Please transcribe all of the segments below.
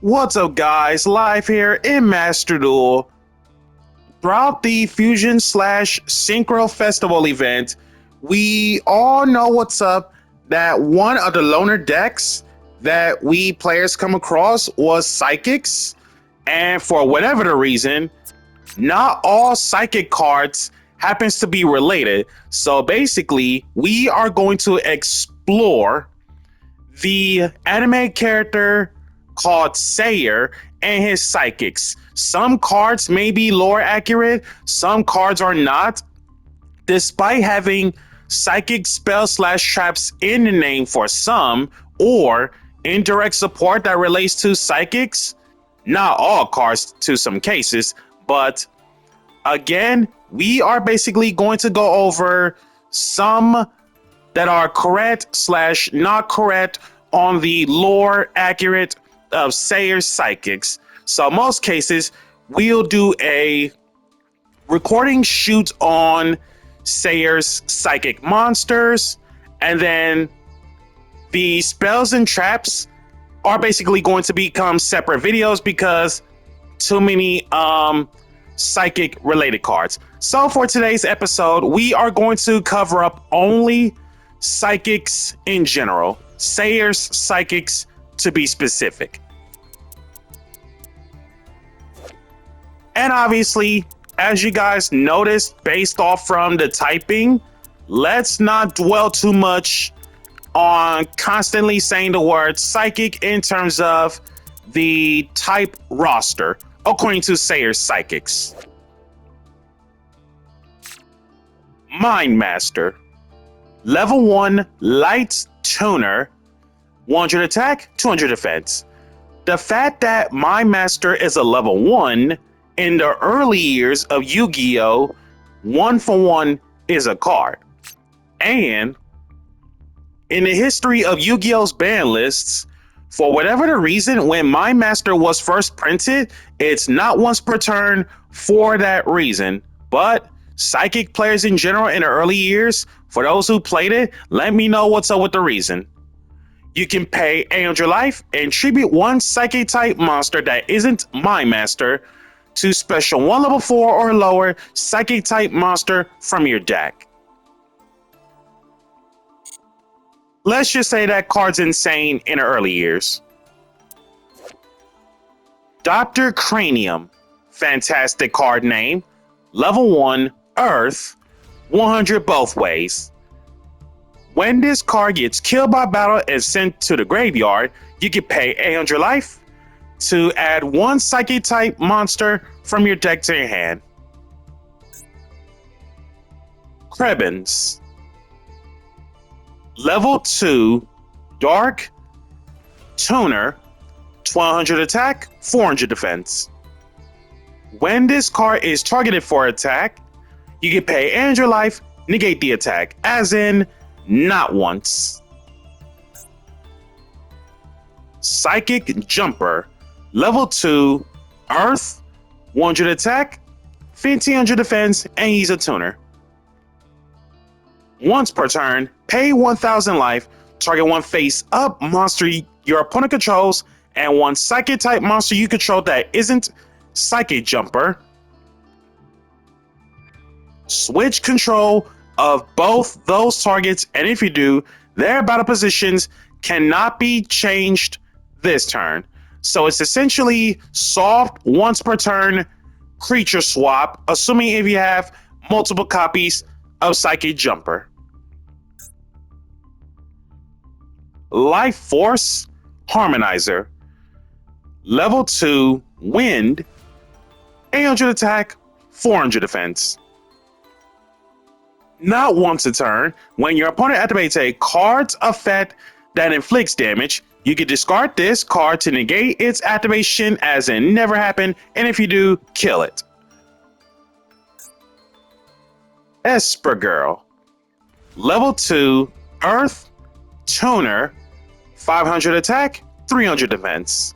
What's up, guys? Live here in Master Duel. Throughout the Fusion slash Synchro Festival event, we all know what's up, that one of the loner decks that we players come across was Psychics. And for whatever the reason, not all Psychic cards happens to be related. So basically, we are going to explore the anime character called Sayer and his psychics. Some cards may be lore accurate, some cards are not. Despite having psychic spell slash traps in the name for some, or indirect support that relates to psychics, not all cards to some cases, but again, we are basically going to go over some that are correct slash not correct on the lore accurate of Sayer's psychics. So most cases, we'll do a recording shoot on Sayer's psychic monsters, and then the spells and traps are basically going to become separate videos because too many psychic related cards. So for today's episode, we are going to cover up only psychics in general, Sayer's psychics to be specific. And obviously, as you guys noticed based off from the typing, let's not dwell too much on constantly saying the word psychic in terms of the type roster, according to Sayer's psychics. Mind Master, level 1 light tuner, 100 attack, 200 defense. The fact that Mind Master is a level 1 in the early years of Yu-Gi-Oh! 1-for-1 is a card. And in the history of Yu-Gi-Oh's ban lists, for whatever the reason, when Mind Master was first printed, it's not once per turn for that reason. But psychic players in general in the early years, for those who played it, let me know what's up with the reason. You can pay 800 life and tribute one psychic type monster that isn't Mind Master to special 1 level 4 or lower psychic type monster from your deck. Let's just say that card's insane in the early years. Dr. Cranium, fantastic card name, level 1, Earth, 100 both ways. When this card gets killed by battle and sent to the graveyard, you can pay 800 life to add 1 psychic type monster from your deck to your hand. Krebens, level 2 dark tuner, 1200 attack, 400 defense. When this card is targeted for attack, you can pay 800 life, negate the attack, as in not once. Psychic Jumper, level 2 Earth, 100 attack, 1500 defense, and he's a tuner. Once per turn, pay 1000 life, target 1 face up monster your opponent controls, and 1 psychic type monster you control that isn't Psychic Jumper. Switch control of both those targets, and if you do, their battle positions cannot be changed this turn. So it's essentially soft once per turn creature swap, assuming if you have multiple copies of Psychic Jumper. Life Force Harmonizer, level 2 Wind, 800 attack, 400 defense. Not once a turn, when your opponent activates a card's effect that inflicts damage, you can discard this card to negate its activation as it never happened, and if you do, kill it. Esper Girl, level 2 Earth tuner, 500 attack, 300 defense.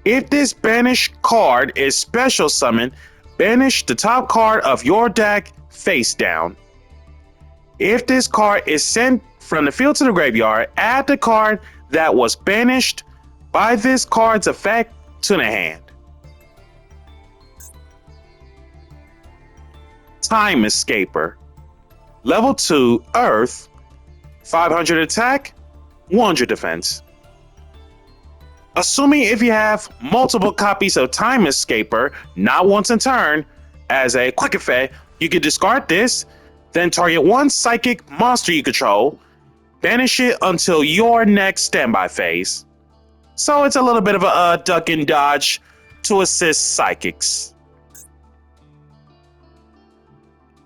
If this banished card is special summoned, banish the top card of your deck face down. If this card is sent from the field to the graveyard, add the card that was banished by this card's effect to the hand. Time Escaper. Level 2 Earth, 500 attack, 100 defense. Assuming if you have multiple copies of Time Escaper, not once a turn, as a quick effect, you can discard this, then target one psychic monster you control, banish it until your next standby phase. So it's a little bit of a duck and dodge to assist psychics.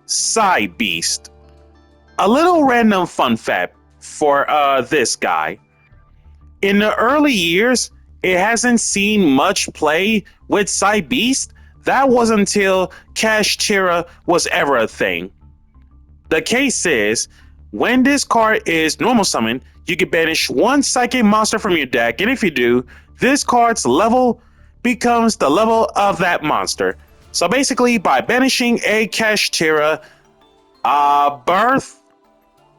Side Beast. A little random fun fact for this guy. In the early years, it hasn't seen much play with Side Beast. That was until Cash Tira was ever a thing. The case is, when this card is normal summon, you can banish one psychic monster from your deck, and if you do, this card's level becomes the level of that monster. So basically, by banishing a Cash Tira, Birth,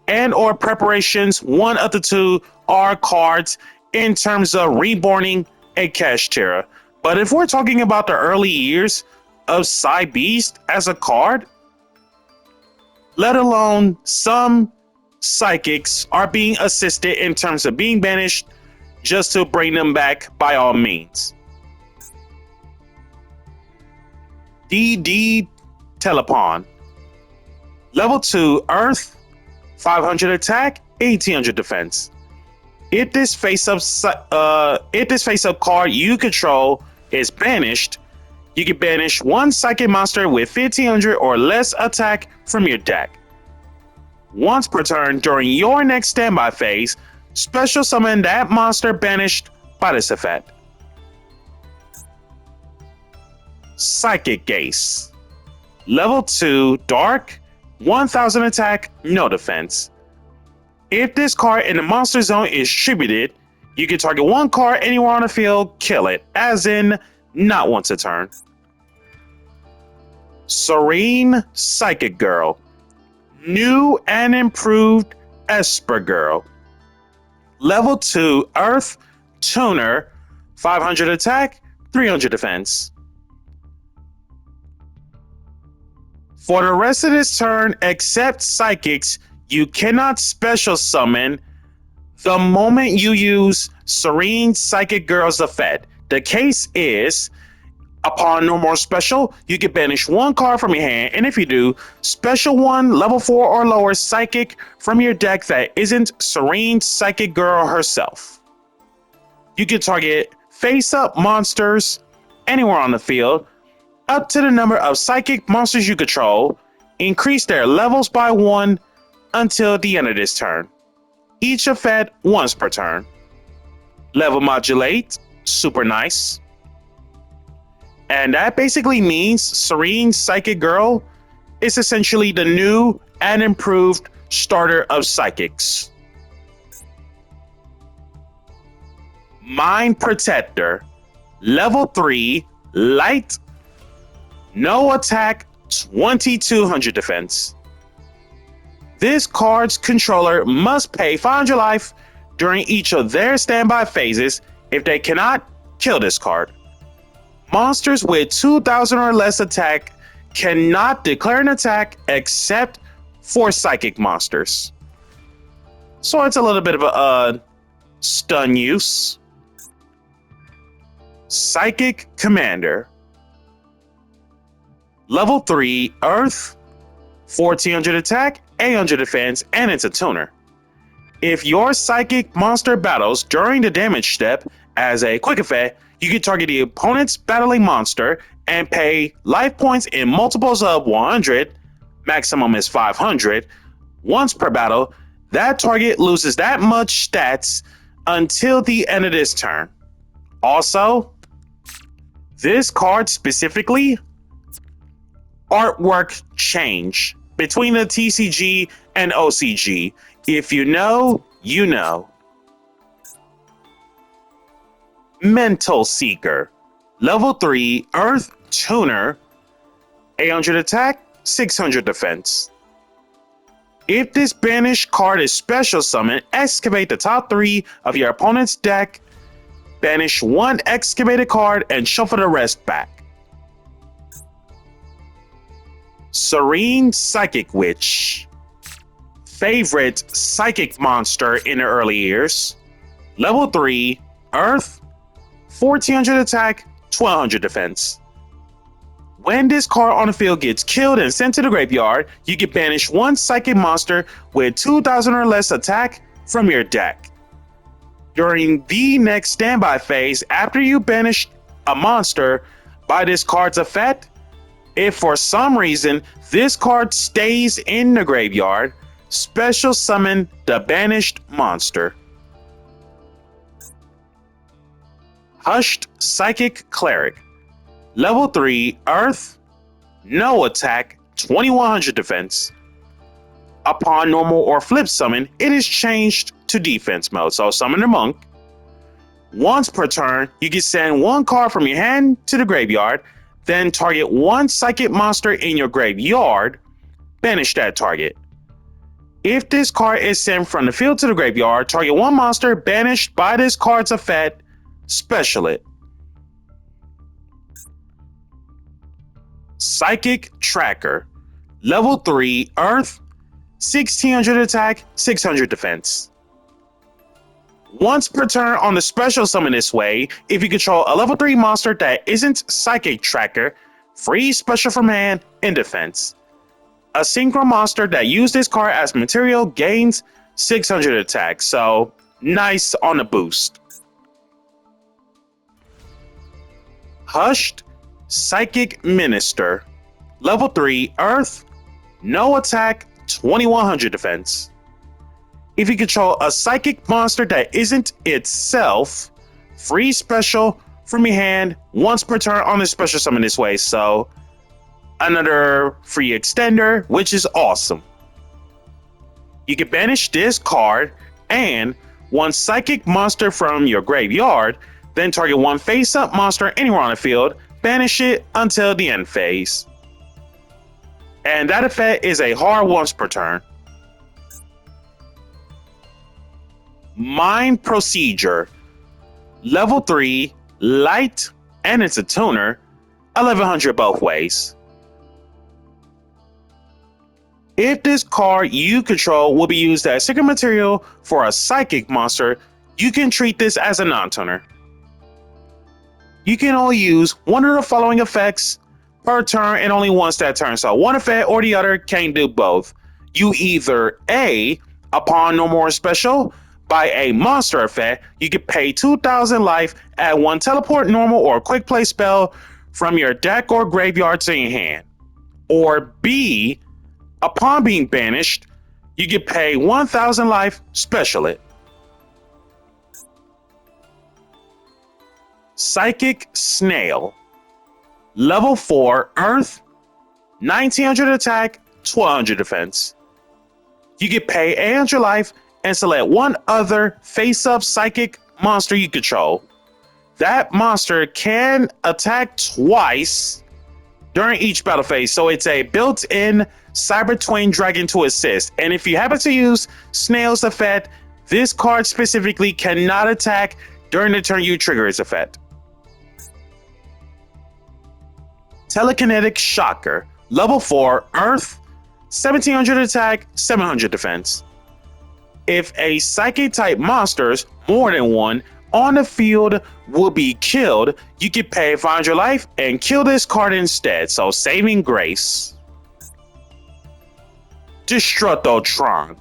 and or Preparations, one of the two are cards in terms of reborning a Cash Tira. But if we're talking about the early years of Side Beast as a card, let alone some psychics are being assisted in terms of being banished just to bring them back by all means. DD Telepon. Level 2 Earth, 500 attack, 1800 defense. If this face-up card you control is banished, you can banish one psychic monster with 1500 or less attack from your deck. Once per turn during your next standby phase, special summon that monster banished by this effect. Psychic Gaze. Level 2 Dark, 1000 attack, no defense. If this card in the monster zone is distributed, you can target one card anywhere on the field, kill it, as in not once a turn. Serene Psychic Girl. New and improved Esper Girl. Level 2 Earth, Tuner, 500 attack, 300 defense. For the rest of this turn, except psychics, you cannot special summon the moment you use Serene Psychic Girl's effect. The case is, upon no more special, you can banish one card from your hand, and if you do, special one level 4 or lower psychic from your deck that isn't Serene Psychic Girl herself. You can target face-up monsters anywhere on the field, up to the number of psychic monsters you control, increase their levels by 1 until the end of this turn. Each effect once per turn. Level Modulate, super nice. And that basically means Serene Psychic Girl is essentially the new and improved starter of psychics. Mind Protector, level 3, light, no attack, 2200 defense. This card's controller must pay 500 life during each of their standby phases. If they cannot, kill this card. Monsters with 2000 or less attack cannot declare an attack except for psychic monsters. So it's a little bit of a stun use. Psychic Commander. Level 3 Earth, 1400 attack, 800 defense, and it's a tuner. If your psychic monster battles during the damage step, as a quick effect, you can target the opponent's battling monster and pay life points in multiples of 100, maximum is 500, once per battle. That target loses that much stats until the end of this turn. Also, this card specifically, artwork change between the TCG and OCG. If you know, you know. Mental Seeker. Level 3 Earth Tuner, 800 attack, 600 defense. If this banished card is special summoned, excavate the top 3 of your opponent's deck banish one excavated card and shuffle the rest back. Serene Psychic Witch. Favorite psychic monster in the early years. Level 3, Earth, 1400 attack, 1200 defense. When this card on the field gets killed and sent to the graveyard, you can banish one psychic monster with 2000 or less attack from your deck. During the next standby phase, after you banish a monster by this card's effect, if for some reason this card stays in the graveyard, special summon the banished monster. Hushed Psychic Cleric. Level 3, Earth, no attack, 2100 defense. Upon normal or flip summon, it is changed to defense mode, so summon the monk. Once per turn, you can send one card from your hand to the graveyard, then target one psychic monster in your graveyard, banish that target. If this card is sent from the field to the graveyard, target one monster banished by this card's effect, special it. Psychic Tracker. Level 3, Earth, 1600 attack, 600 defense. Once per turn on the special summon this way, if you control a level 3 monster that isn't Psychic Tracker, free special from hand in defense. A synchro monster that used this card as material gains 600 attack, so nice on the boost. Hushed Psychic Minister. Level 3, Earth, no attack, 2100 defense. If you control a psychic monster that isn't itself, free special from your hand once per turn on the special summon this way, so another free extender, which is awesome. You can banish this card and one psychic monster from your graveyard, then target one face-up monster anywhere on the field, banish it until the end phase. And that effect is a hard once per turn. Mind Procedure. Level 3, light, and it's a tuner, 1100 both ways. If this card you control will be used as secret material for a psychic monster, you can treat this as a non-tuner. You can only use one of the following effects per turn and only once that turn. So one effect or the other can't do both. You either A, upon normal or special, by a monster effect, you can pay 2000 life, add one teleport, normal, or quick play spell from your deck or graveyard to your hand. Or B, upon being banished, you can pay 1000 life, special it. Psychic Snail. Level 4, Earth, 1900 attack, 1200 defense. You can pay 800 life and select one other face-up psychic monster you control. That monster can attack twice during each battle phase, so it's a built-in Cyber Twin Dragon to assist. And if you happen to use Snail's effect, this card specifically cannot attack during the turn you trigger its effect. Telekinetic Shocker. Level 4, Earth, 1700 attack, 700 defense. If a psychic type monsters, more than one, on the field will be killed, you can pay 500 life and kill this card instead, so saving grace. Destructotron.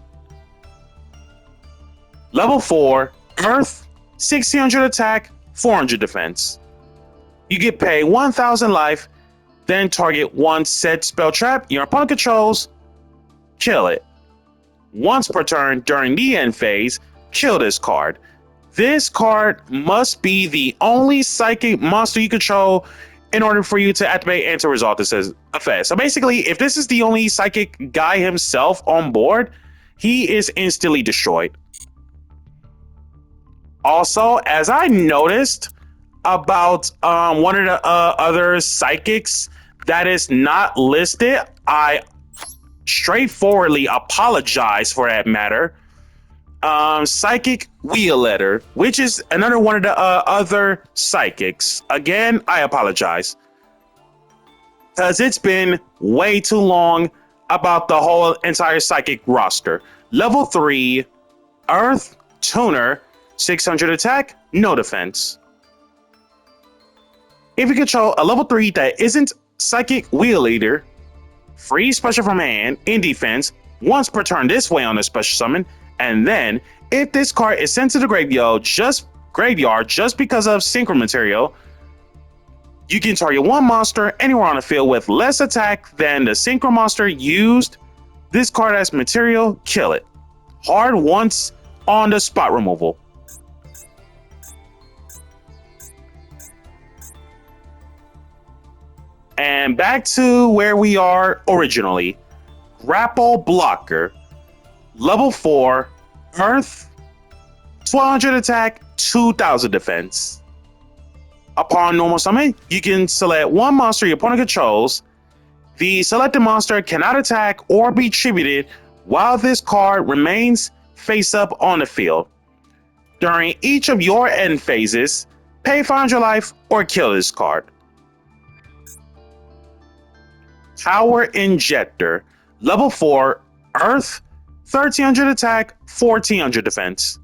Level 4, Earth, 1600 attack, 400 defense. You get paid 1000 life, then target one set spell trap your opponent controls, kill it. Once per turn during the end phase, kill this card. This card must be the only psychic monster you control in order for you to activate and to resolve this effect. So basically, if this is the only psychic guy himself on board, he is instantly destroyed. Also, as I noticed about one of the other psychics that is not listed, I straightforwardly apologize for that matter. Psychic Wheel Letter, which is another one of the other psychics. Again, I apologize because it's been way too long about the whole entire psychic roster. Level 3, Earth Tuner, 600 attack, no defense. If you control a level 3 that isn't Psychic Wheel Leader, free special from hand in defense once per turn this way on a special summon, and then if this card is sent to the graveyard just because of synchro material, you can target one monster anywhere on the field with less attack than the synchro monster used this card as material, kill it. Hard once on the spot removal. And back to where we are originally. Grapple Blocker. Level 4, Earth, 1200 attack, 2000 defense. Upon normal summon, you can select one monster your opponent controls. The selected monster cannot attack or be tributed while this card remains face up on the field. During each of your end phases, pay 500 life or kill this card. Power Injector. Level 4, Earth, 1300 attack, 1400 defense.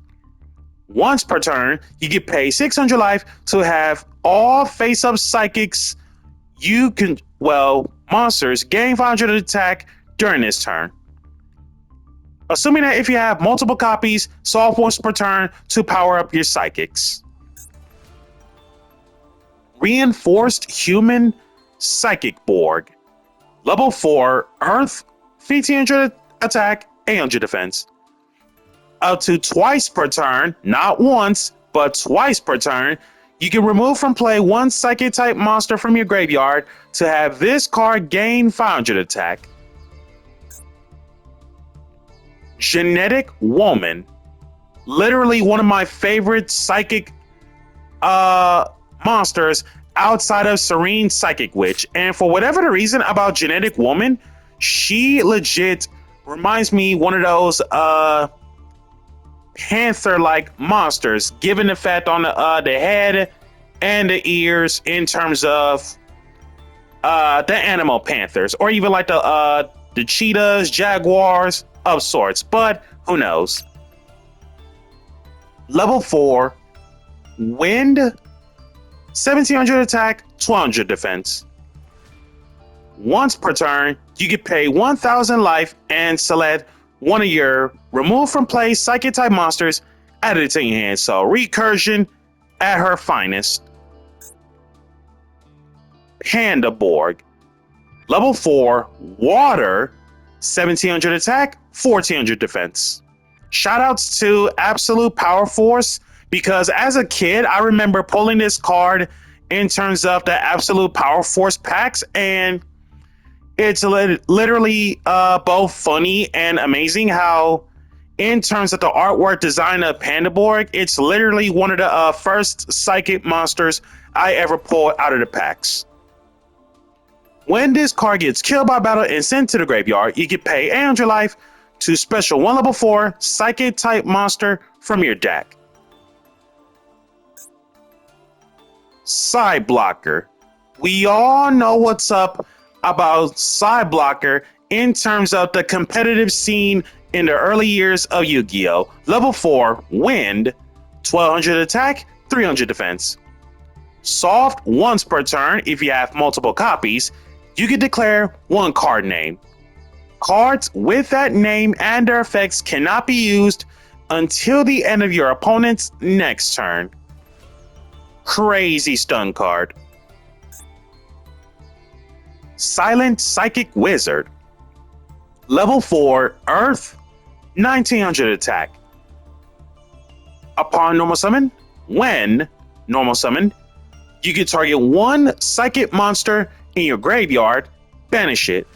Once per turn, you get paid 600 life to have all face-up psychics monsters gain 500 attack during this turn. Assuming that if you have multiple copies, solve once per turn to power up your psychics. Reinforced Human Psychic Borg. Level 4, Earth, 1500 attack, 800 defense. Up to twice per turn, not once, but twice per turn, you can remove from play one psychic type monster from your graveyard to have this card gain 500 attack. Genetic Woman. Literally one of my favorite psychic monsters outside of Serene Psychic Witch. And for whatever the reason about Genetic Woman, she legit reminds me one of those panther-like monsters, given the fact on the head and the ears in terms of the animal panthers, or even like the cheetahs, jaguars of sorts, but who knows. Level 4, Wind, 1700 attack, 1200 defense. Once per turn, you get paid 1000 life and select one of your remove from play psychic type monsters added to your hand. So Recursion at her finest. Panda Borg. Level 4, Water, 1700 attack, 1400 defense. Shoutouts to Absolute Power Force, because as a kid, I remember pulling this card in terms of the Absolute Power Force packs, and it's literally both funny and amazing how, in terms of the artwork design of Pandaborg, it's literally one of the first psychic monsters I ever pulled out of the packs. When this card gets killed by battle and sent to the graveyard, you can pay 800 life to special 1 level 4 psychic type monster from your deck. Side Blocker. We all know what's up about Side Blocker in terms of the competitive scene in the early years of Yu-Gi-Oh! Level 4, Wind, 1200 attack, 300 defense. Soft once per turn if you have multiple copies, you can declare one card name. Cards with that name and their effects cannot be used until the end of your opponent's next turn. Crazy stun card. Silent Psychic Wizard. Level 4, Earth, 1900 attack. Upon normal summon, when normal summon, you can target one psychic monster in your graveyard, banish it,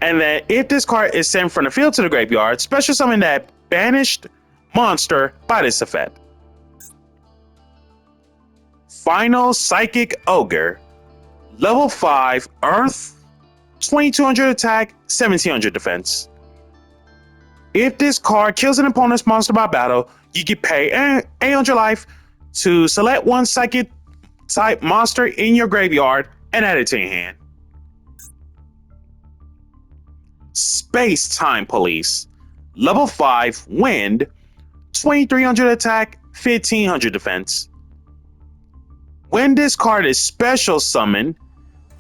and then if this card is sent from the field to the graveyard, special summon that banished monster by this effect. Final Psychic Ogre. Level 5, Earth, 2200 attack, 1700 defense. If this card kills an opponent's monster by battle, you can pay 800 life to select one psychic type monster in your graveyard and add it to your hand. Space Time Police. Level 5, Wind, 2300 attack, 1500 defense. When this card is special summoned,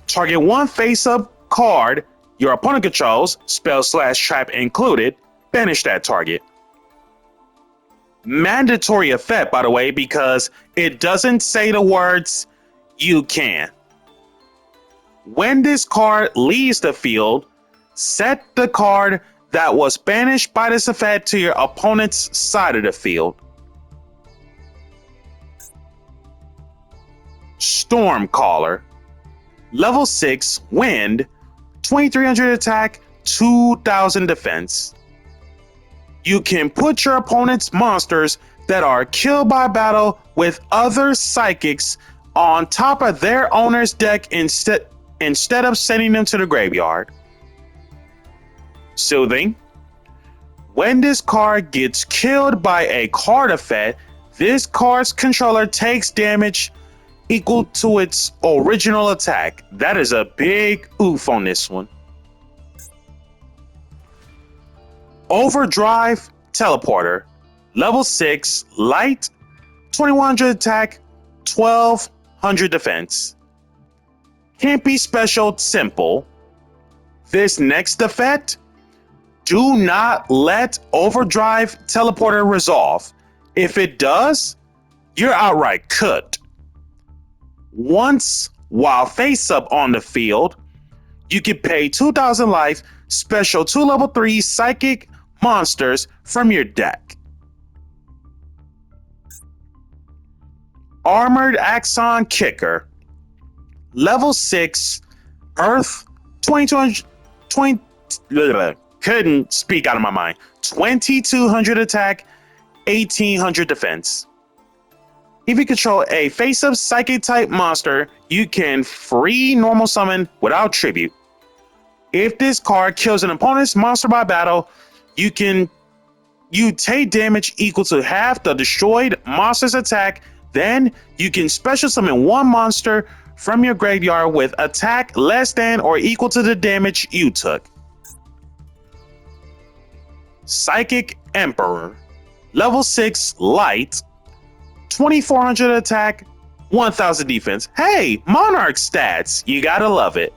target one face-up card your opponent controls, spell/trap included, banish that target. Mandatory effect, by the way, because it doesn't say the words "you can." When this card leaves the field, set the card that was banished by this effect to your opponent's side of the field. Stormcaller. Level 6, Wind, 2300 attack, 2000 defense. You can put your opponent's monsters that are killed by battle with other psychics on top of their owner's deck instead of sending them to the graveyard. Soothing. When this card gets killed by a card effect, this card's controller takes damage equal to its original attack. That is a big oof on this one. Overdrive Teleporter. Level 6, Light, 2100 attack, 1200 defense. Can't be special, simple. This next effect, do not let Overdrive Teleporter resolve. If it does, you're outright cooked. Once, while face up on the field, you can pay 2000 life, special 2 level 3 psychic monsters from your deck. Armored Axon Kicker. Level 6, Earth, 2200, couldn't speak out of my mind. 2200 attack, 1800 defense. If you control a face-up psychic type monster, you can free normal summon without tribute. If this card kills an opponent's monster by battle, you take damage equal to half the destroyed monster's attack. Then you can special summon one monster from your graveyard with attack less than or equal to the damage you took. Psychic Emperor. Level 6, Light, 2400 attack, 1000 defense. Hey, Monarch stats. You gotta love it.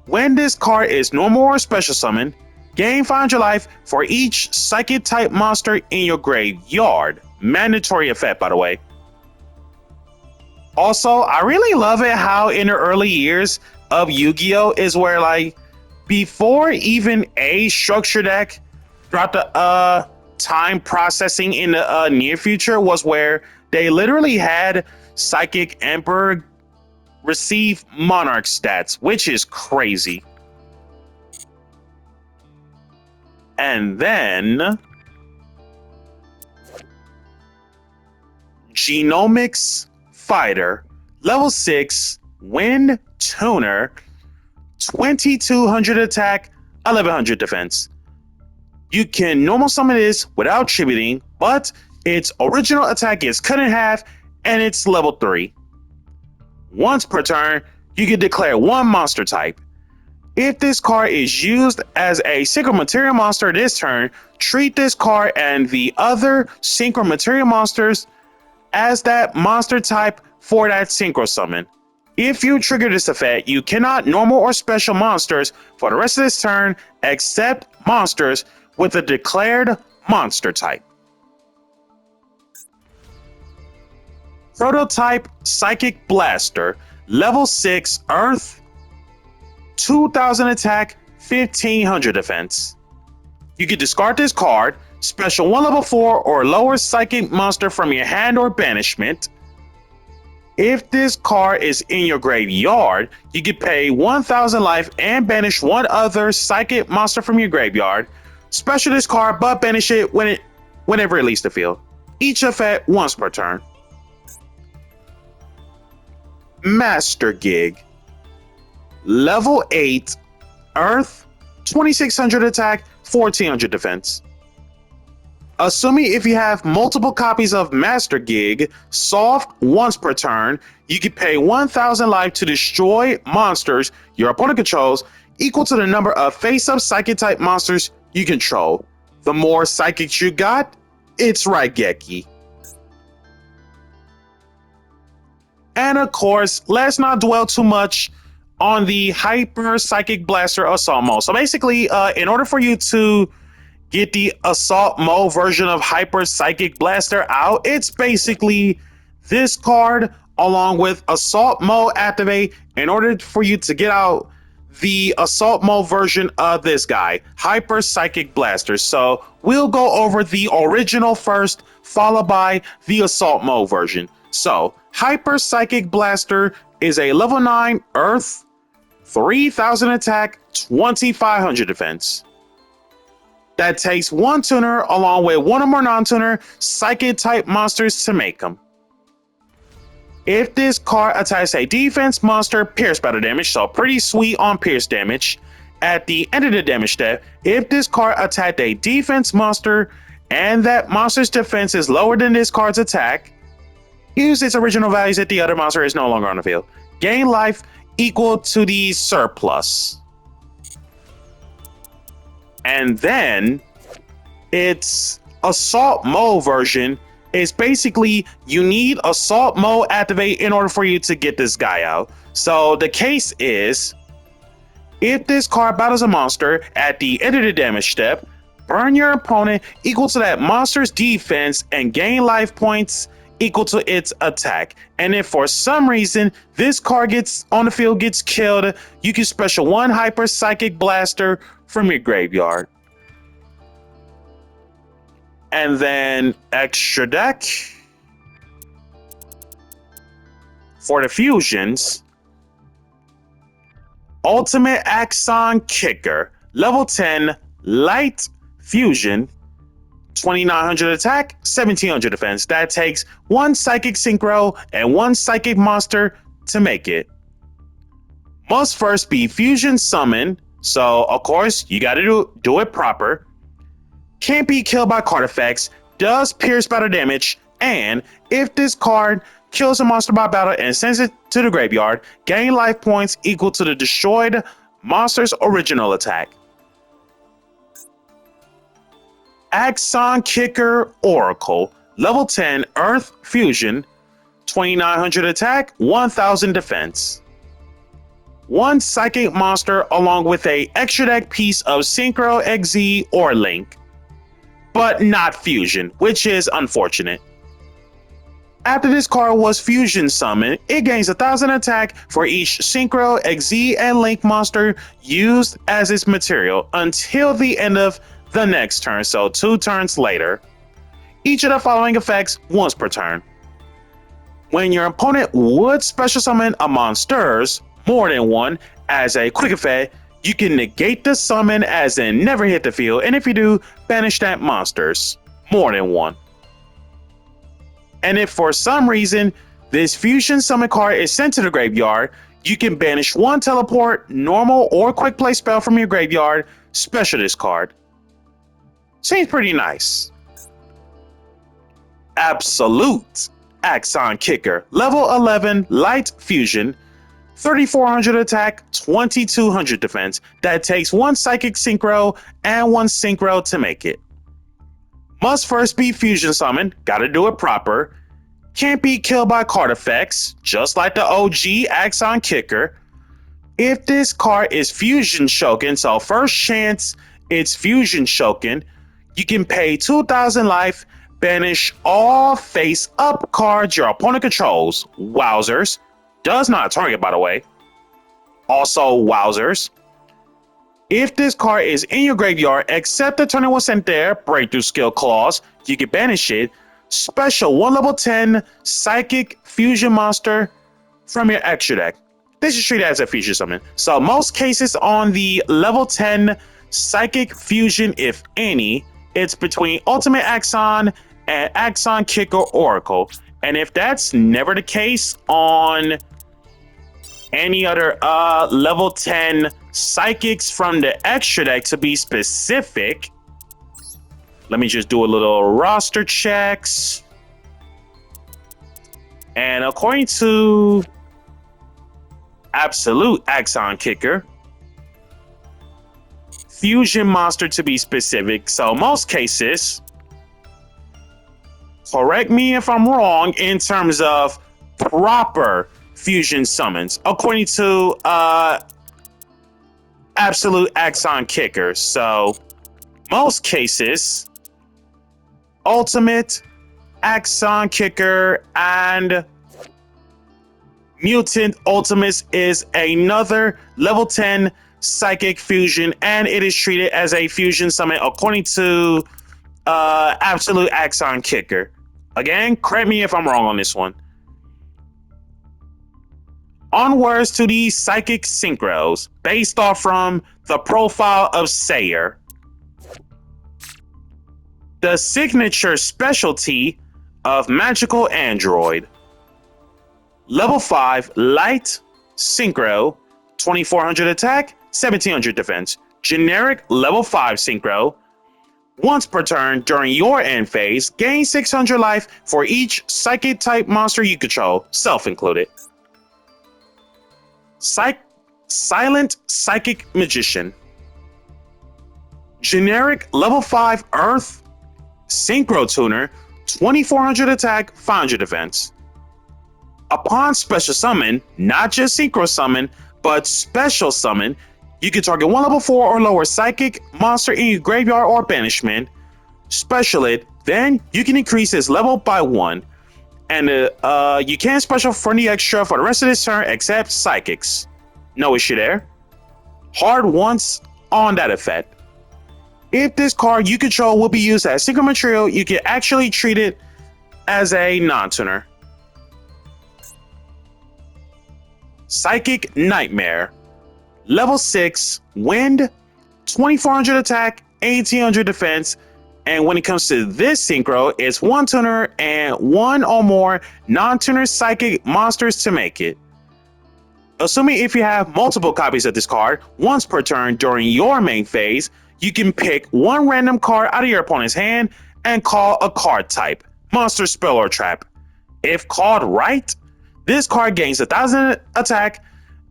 When this card is normal or special summon, gain 500 life for each psychic type monster in your graveyard. Mandatory effect, by the way. Also, I really love it how in the early years of Yu-Gi-Oh! Is where, like, before even a structure deck dropped the time processing in the near future, was where they literally had Psychic Emperor receive Monarch stats, which is crazy. And then Genomics Fighter. Level 6, Wind Tuner, 2200 attack, 1100 defense. You can normal summon this without tributing, but its original attack is cut in half and it's level 3. Once per turn, you can declare one monster type. If this card is used as a synchro material monster this turn, treat this card and the other synchro material monsters as that monster type for that synchro summon. If you trigger this effect, you cannot normal or special monsters for the rest of this turn except monsters with a declared monster type. Prototype Psychic Blaster. Level 6 Earth, 2000 attack, 1500 defense. You can discard this card, special 1 level 4 or lower psychic monster from your hand or banishment. If this card is in your graveyard, you can pay 1000 life and banish one other psychic monster from your graveyard. Special this card, but banish it whenever it leaves the field. Each effect once per turn. Master Gig. Level 8, Earth, 2600 attack, 1400 defense. Assuming if you have multiple copies of Master Gig, soft once per turn, you can pay 1000 life to destroy monsters your opponent controls equal to the number of face-up psychic type monsters you control. The more psychics you got, it's right, Geki. And of course, let's not dwell too much on the Hyper Psychic Blaster Assault mode. So basically, in order for you to get the Assault mode version of Hyper Psychic Blaster out, it's basically this card along with Assault mode activate in order for you to get out the Assault mode version of this guy, Hyper Psychic Blaster. So we'll go over the original first, followed by the Assault mode version. So Hyper Psychic Blaster is a level 9 Earth, 3000 attack, 2500 defense. That takes one tuner along with one or more non-tuner psychic type monsters to make them. If this card attacks a defense monster, pierce battle damage, so pretty sweet on pierce damage. At the end of the damage step, if this card attacked a defense monster and that monster's defense is lower than this card's attack, use its original values if the other monster is no longer on the field. Gain life equal to the surplus. And then its Assault mode version is basically you need Assault mode activate in order for you to get this guy out. So the case is, if this card battles a monster at the end of the damage step, burn your opponent equal to that monster's defense and gain life points equal to its attack. And if for some reason this card gets on the field, gets killed, you can special one Hyper Psychic Blaster from your graveyard. And then extra deck for the fusions. Ultimate Axon Kicker, level 10 light fusion, 2900 attack, 1700 defense. That takes one psychic synchro and one psychic monster to make it. Must first be fusion summon, so of course you gotta do it proper. Can't be killed by card effects, does pierce battle damage, and if this card kills a monster by battle and sends it to the graveyard, gain life points equal to the destroyed monster's original attack. Axon Kicker Oracle, level 10 Earth Fusion, 2900 attack, 1000 defense. One psychic monster along with a extra deck piece of Synchro, XZ, or Link, but not fusion, which is unfortunate. After this card was fusion summoned, it gains 1000 attack for each Synchro, XZ, and Link monster used as its material until the end of the next turn, so 2 turns later. Each of the following effects once per turn. When your opponent would special summon a monsters, more than one, as a quick effect, you can negate the summon as in never hit the field, and if you do, banish that monsters, more than one. And if for some reason this fusion summon card is sent to the graveyard, you can banish one teleport, normal, or quick play spell from your graveyard, special this card. Seems pretty nice. Absolute Axon Kicker, level 11 light fusion, 3400 attack, 2200 defense. That takes one psychic synchro and one synchro to make it. Must first be fusion summoned, gotta do it proper. Can't be killed by card effects, just like the OG Axon Kicker. If this card is fusion shoken, so first chance it's fusion shoken, you can pay 2000 life, banish all face up cards your opponent controls. Wowzers. Does not target, by the way. Also, wowzers. If this card is in your graveyard, except the turn it was sent there, breakthrough skill clause, you can banish it. Special 1 level 10 psychic fusion monster from your extra deck. This is treated as a fusion summon. So most cases on the level 10 psychic fusion, if any, it's between Ultimate Axon and Axon Kicker Oracle. And if that's never the case on any other level 10 psychics from the extra deck to be specific. Let me just do a little roster checks. And according to Absolute Axon Kicker, Fusion Monster to be specific, so most cases, correct me if I'm wrong in terms of proper fusion summons, according to Absolute Axon Kicker. So most cases, Ultimate, Axon Kicker, and Mutant Ultimates is another level 10 psychic fusion, and it is treated as a fusion summon according to Absolute Axon Kicker. Again, correct me if I'm wrong on this one. Onwards to the psychic synchros based off from the profile of Sayer. The signature specialty of Magical Android. Level 5 Light Synchro, 2400 attack, 1700 defense. Generic level 5 Synchro. Once per turn during your end phase, gain 600 life for each psychic type monster you control, self included. Silent Psychic Magician. Generic level 5 Earth Synchro Tuner, 2400 attack, 500 defense. Upon special summon, not just synchro summon, but special summon, you can target one level 4 or lower psychic monster in your graveyard or banishment. Special it, then you can increase its level by 1. And you can special for the extra for the rest of this turn except psychics. No issue there. Hard once on that effect. If this card you control will be used as synchro material, you can actually treat it as a non-tuner. Psychic Nightmare. Level 6, Wind, 2400 attack, 1800 defense. And when it comes to this synchro, it's one tuner and one or more non-tuner psychic monsters to make it. Assuming if you have multiple copies of this card, once per turn during your main phase, you can pick one random card out of your opponent's hand and call a card type, monster, spell, or trap. If called right, this card gains 1000 attack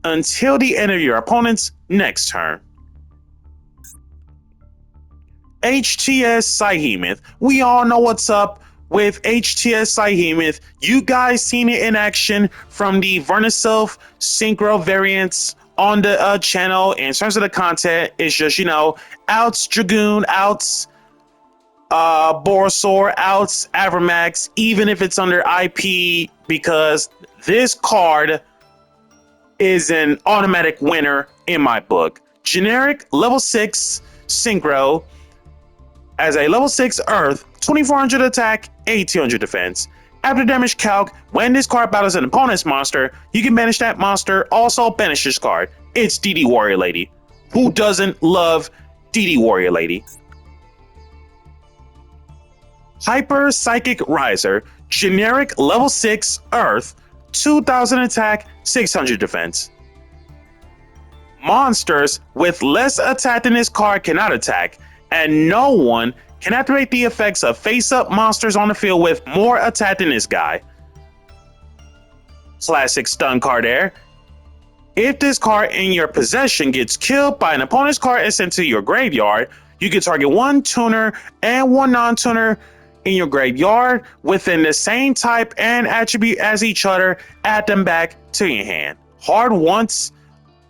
until the end of your opponent's next turn. HTS Psyhemoth. We all know what's up with HTS Psyhemoth. You guys seen it in action from the Verniself Synchro variants on the channel. In terms of the content, it's just, outs Dragoon, outs Borosaur, outs Avermax, even if it's under IP, because this card is an automatic winner in my book. Generic level 6 Synchro as a level 6 Earth, 2400 attack, 1800 defense. After damage calc, when this card battles an opponent's monster, you can banish that monster. Also banish this card. It's DD Warrior Lady. Who doesn't love DD Warrior Lady? Hyper Psychic Riser, generic level 6 Earth, 2000 attack, 600 defense. Monsters with less attack than this card cannot attack, and no one can activate the effects of face-up monsters on the field with more attack than this guy. Classic stun card there. If this card in your possession gets killed by an opponent's card and sent to your graveyard, you can target one tuner and one non-tuner in your graveyard within the same type and attribute as each other, add them back to your hand. Hard once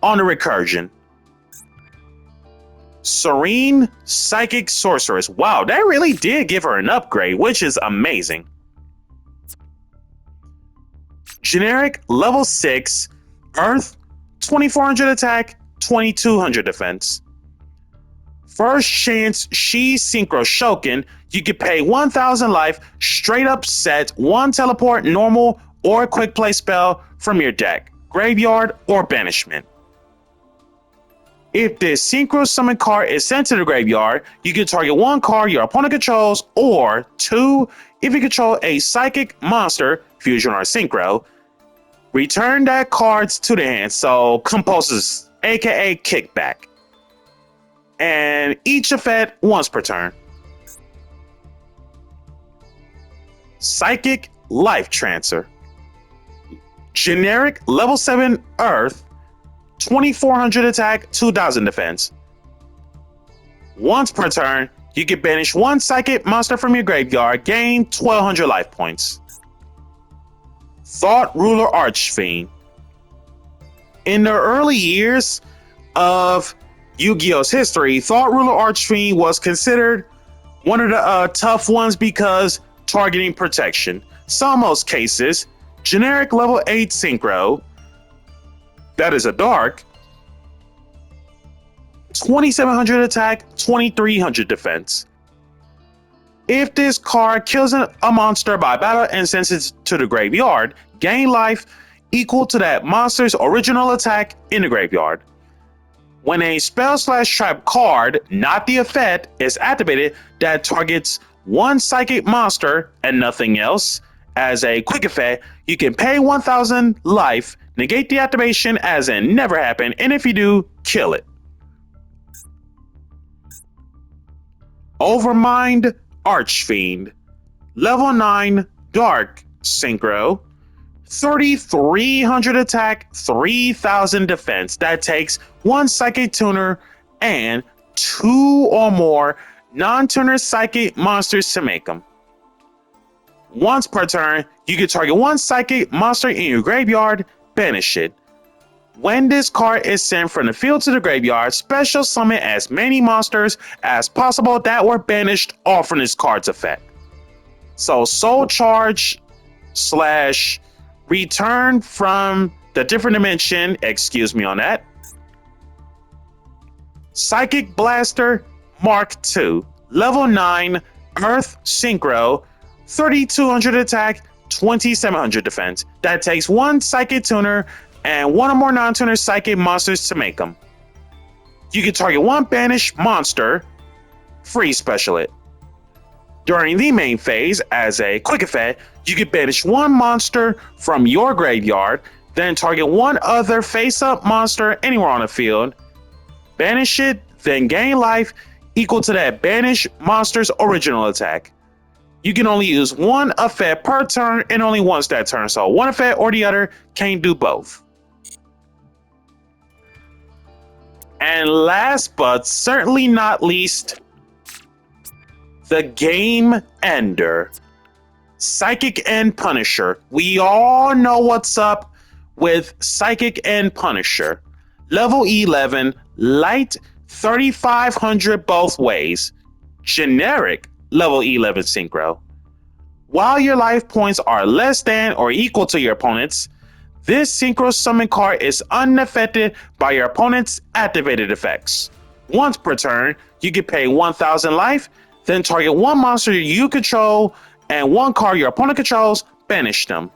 on the recursion. Serene Psychic Sorceress. Wow, that really did give her an upgrade, which is amazing. Generic level 6 Earth, 2400 attack, 2200 defense. First chance she Synchro Shoken, you can pay 1000 life, straight up set one teleport, normal, or quick play spell from your deck, graveyard, or banishment. If this Synchro Summon card is sent to the graveyard, you can target one card your opponent controls, or two, if you control a Psychic monster, Fusion or Synchro, Return that cards to the hand, so compulses, aka kickback. And each effect once per turn. Psychic Life Transfer. Generic level 7 Earth, 2400 attack, 2000 defense. Once per turn, you can banish one psychic monster from your graveyard, gain 1200 life points. Thought Ruler Archfiend. In the early years of Yu-Gi-Oh's history, Thought Ruler Archfiend was considered one of the tough ones because targeting protection. So in most cases, generic level 8 synchro, that is a dark, 2700 attack, 2300 defense. If this card kills a monster by battle and sends it to the graveyard, gain life equal to that monster's original attack in the graveyard. When a spell/trap card, not the effect, is activated that targets one psychic monster and nothing else, as a quick effect, you can pay 1000 life, negate the activation as in never happened, and if you do, kill it. Overmind Archfiend. Level 9 Dark Synchro. 3300 attack, 3000 defense. That takes one Psychic Tuner and 2 or more non-tuner Psychic monsters to make them. Once per turn, you can target one Psychic monster in your graveyard, banish it. When this card is sent from the field to the graveyard, special summon as many monsters as possible that were banished off from this card's effect. So Soul Charge / return from the different dimension, excuse me on that. Psychic Blaster Mark II, level 9 Earth Synchro, 3200 attack, 2700 defense. That takes one Psychic Tuner and one or more non-tuner Psychic monsters to make them. You can target one banished monster, free special it. During the main phase, as a quick effect, you can banish one monster from your graveyard, then target one other face-up monster anywhere on the field, banish it, then gain life equal to that banished monster's original attack. You can only use one effect per turn and only once that turn, so one effect or the other, can't do both. And last but certainly not least, the Game Ender. Psychic End Punisher. We all know what's up with Psychic End Punisher. Level 11, light 3500 both ways. Generic level 11 synchro. While your life points are less than or equal to your opponent's, this synchro summon card is unaffected by your opponent's activated effects. Once per turn, you can pay 1000 life, then target one monster you control and one card your opponent controls, banish them.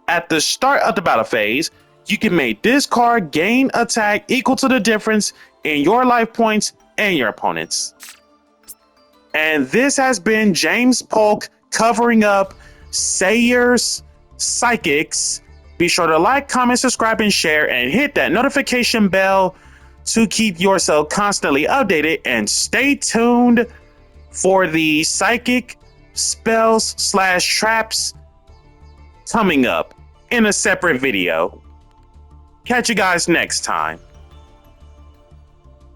At the start of the battle phase, you can make this card gain attack equal to the difference in your life points and your opponent's. And this has been James Polk covering up Sayers Psychics. Be sure to like, comment, subscribe, and share, and hit that notification bell to keep yourself constantly updated, and stay tuned for the psychic spells / traps coming up in a separate video. Catch you guys next time.